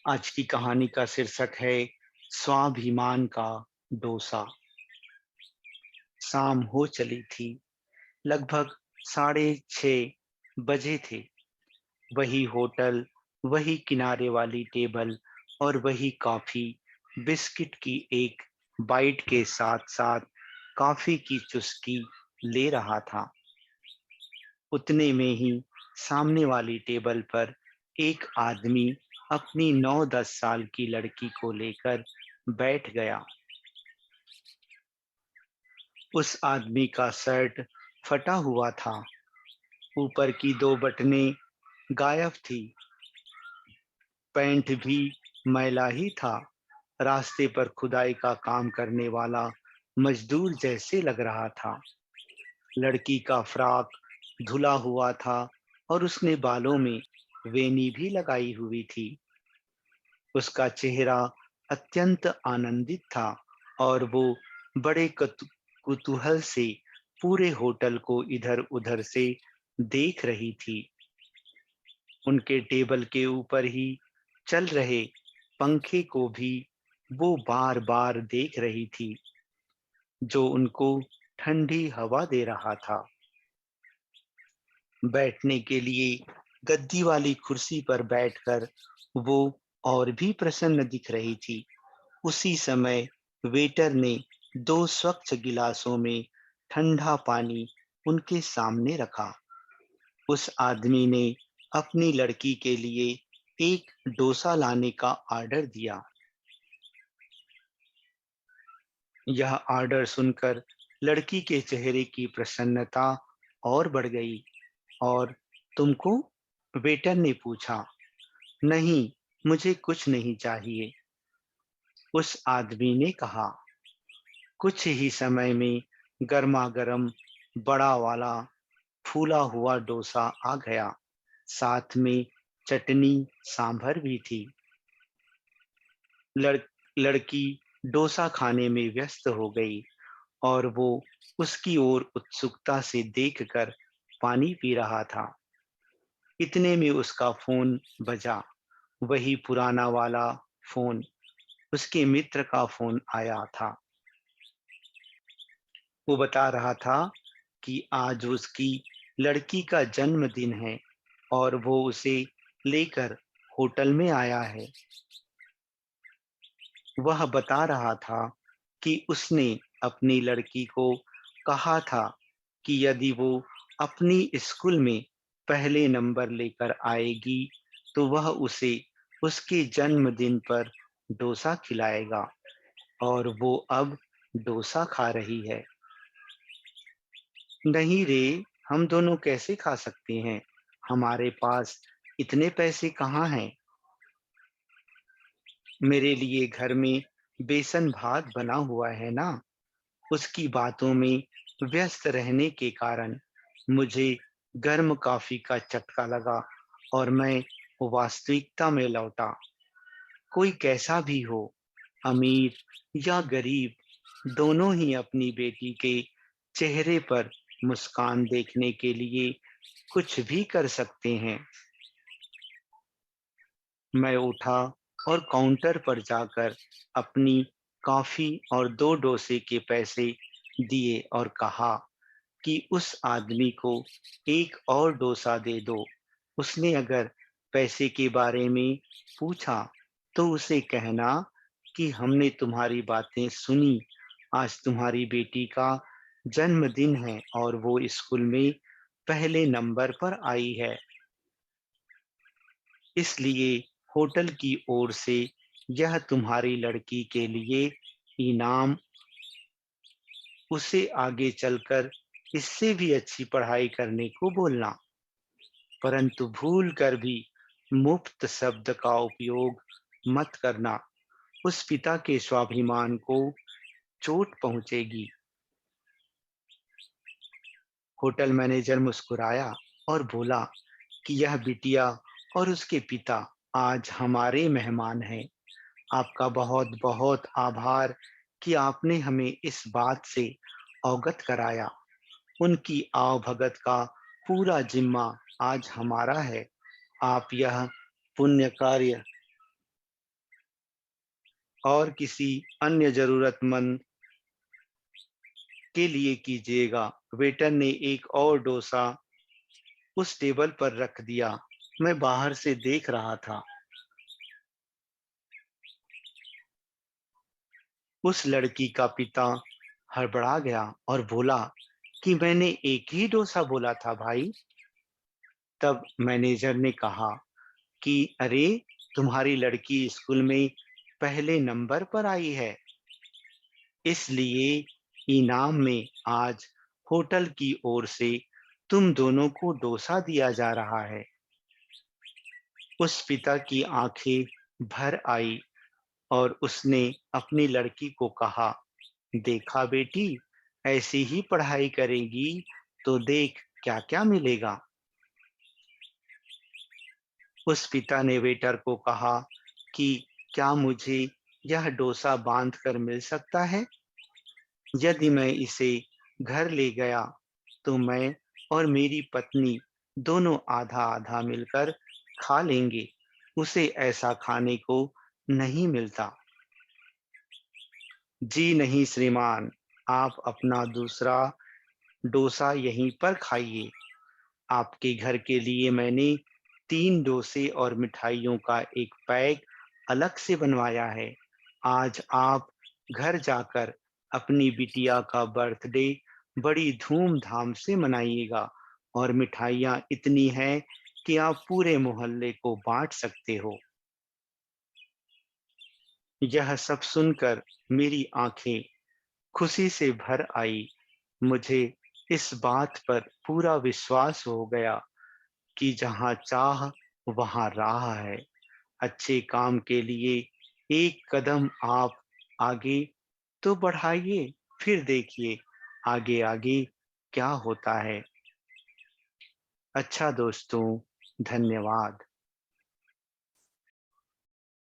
आज की कहानी का शीर्षक है स्वाभिमान का डोसा। शाम हो चली थी। लगभग 6:30 बजे थे। वही होटल, वही किनारे वाली टेबल और वही कॉफी। बिस्किट की एक बाइट के साथ साथ कॉफी की चुस्की ले रहा था। उतने में ही सामने वाली टेबल पर एक आदमी अपनी 9-10 साल की लड़की को लेकर बैठ गया। उस आदमी का शर्ट फटा हुआ था, ऊपर की 2 बटनें गायब थी, पैंट भी मैला ही था। रास्ते पर खुदाई का काम करने वाला मजदूर जैसे लग रहा था। लड़की का फ्रॉक धुला हुआ था और उसने बालों में वेनी भी लगाई हुई थी। उसका चेहरा अत्यंत आनंदित था और वो बड़े कुतूहल से पूरे होटल को इधर-उधर से देख रही थी। उनके टेबल के ऊपर ही चल रहे पंखे को भी वो बार-बार देख रही थी, जो उनको ठंडी हवा दे रहा था। बैठने के लिए गद्दी वाली कुर्सी पर बैठकर वो और भी प्रसन्न दिख रही थी। उसी समय वेटर ने 2 स्वच्छ गिलासों में ठंडा पानी उनके सामने रखा। उस आदमी ने अपनी लड़की के लिए एक डोसा लाने का ऑर्डर दिया। यह ऑर्डर सुनकर लड़की के चेहरे की प्रसन्नता और बढ़ गई। और तुमको? वेटर ने पूछा। नहीं, मुझे कुछ नहीं चाहिए, उस आदमी ने कहा। कुछ ही समय में गर्मा-गर्म बड़ा वाला फूला हुआ डोसा आ गया। साथ में चटनी, सांभर भी थी। लड़ लड़की डोसा खाने में व्यस्त हो गई और वो उसकी ओर उत्सुकता से देखकर पानी पी रहा था। इतने में उसका फ़ोन बजा। वही पुराना वाला फ़ोन, उसके मित्र का फ़ोन आया था। वो बता रहा था कि आज उसकी लड़की का जन्मदिन है और वो उसे लेकर होटल में आया है। वह बता रहा था कि उसने अपनी लड़की को कहा था कि यदि वो अपनी स्कूल में पहले नंबर लेकर आएगी, तो वह उसे उसके जन्मदिन पर डोसा खिलाएगा और वो अब डोसा खा रही है। नहीं रे, हम दोनों कैसे खा सकते हैं? हमारे पास इतने पैसे कहाँ हैं? मेरे लिए घर में बेसन भात बना हुआ है ना। उसकी बातों में व्यस्त रहने के कारण मुझे गर्म कॉफी का चटका लगा और मैं वास्तविकता में लौटा। कोई कैसा भी हो, अमीर या गरीब, दोनों ही अपनी बेटी के चेहरे पर मुस्कान देखने के लिए कुछ भी कर सकते हैं। मैं उठा और काउंटर पर जाकर अपनी कॉफी और 2 डोसे के पैसे दिए और कहा कि उस आदमी को एक और डोसा दे दो। उसने अगर पैसे के बारे में पूछा, तो उसे कहना कि हमने तुम्हारी बातें सुनी। आज तुम्हारी बेटी का जन्मदिन है और वो स्कूल में पहले नंबर पर आई है। इसलिए होटल की ओर से यह तुम्हारी लड़की के लिए इनाम। उसे आगे चलकर इससे भी अच्छी पढ़ाई करने को बोलना, परंतु भूल कर भी मुफ्त शब्द का उपयोग मत करना। उस पिता के स्वाभिमान को चोट पहुंचेगी। होटल मैनेजर मुस्कुराया और बोला कि यह बिटिया और उसके पिता आज हमारे मेहमान हैं। आपका बहुत-बहुत आभार कि आपने हमें इस बात से अवगत कराया। उनकी आवभगत का पूरा जिम्मा आज हमारा है। आप यह पुण्य कार्य और किसी अन्य ज़रूरतमंद के लिए कीजिएगा। वेटर ने एक और डोसा उस टेबल पर रख दिया। मैं बाहर से देख रहा था। उस लड़की का पिता हड़बड़ा गया और बोला कि मैंने एक ही डोसा बोला था भाई। तब मैनेजर ने कहा कि अरे, तुम्हारी लड़की स्कूल में पहले नंबर पर आई है, इसलिए इनाम में आज होटल की ओर से तुम दोनों को डोसा दिया जा रहा है। उस पिता की आंखें भर आई और उसने अपनी लड़की को कहा, देखा बेटी, ऐसी ही पढ़ाई करेगी तो देख क्या-क्या मिलेगा। उस पिता ने वेटर को कहा कि क्या मुझे यह डोसा बांध कर मिल सकता है? यदि मैं इसे घर ले गया तो मैं और मेरी पत्नी दोनों आधा-आधा मिलकर खा लेंगे। उसे ऐसा खाने को नहीं मिलता। जी नहीं श्रीमान, आप अपना दूसरा डोसा यहीं पर खाइए। आपके घर के लिए मैंने 3 डोसे और मिठाइयों का एक पैक अलग से बनवाया है। आज आप घर जाकर अपनी बिटिया का बर्थडे बड़ी धूम-धाम से मनाइएगा और मिठाइयाँ इतनी हैं कि आप पूरे मोहल्ले को बाँट सकते हो। यह सब सुनकर मेरी आँखें खुशी से भर आई। मुझे इस बात पर पूरा विश्वास हो गया कि जहाँ चाह वहाँ राह है। अच्छे काम के लिए एक कदम आप आगे तो बढ़ाइए, फिर देखिए आगे-आगे क्या होता है। अच्छा दोस्तों, धन्यवाद।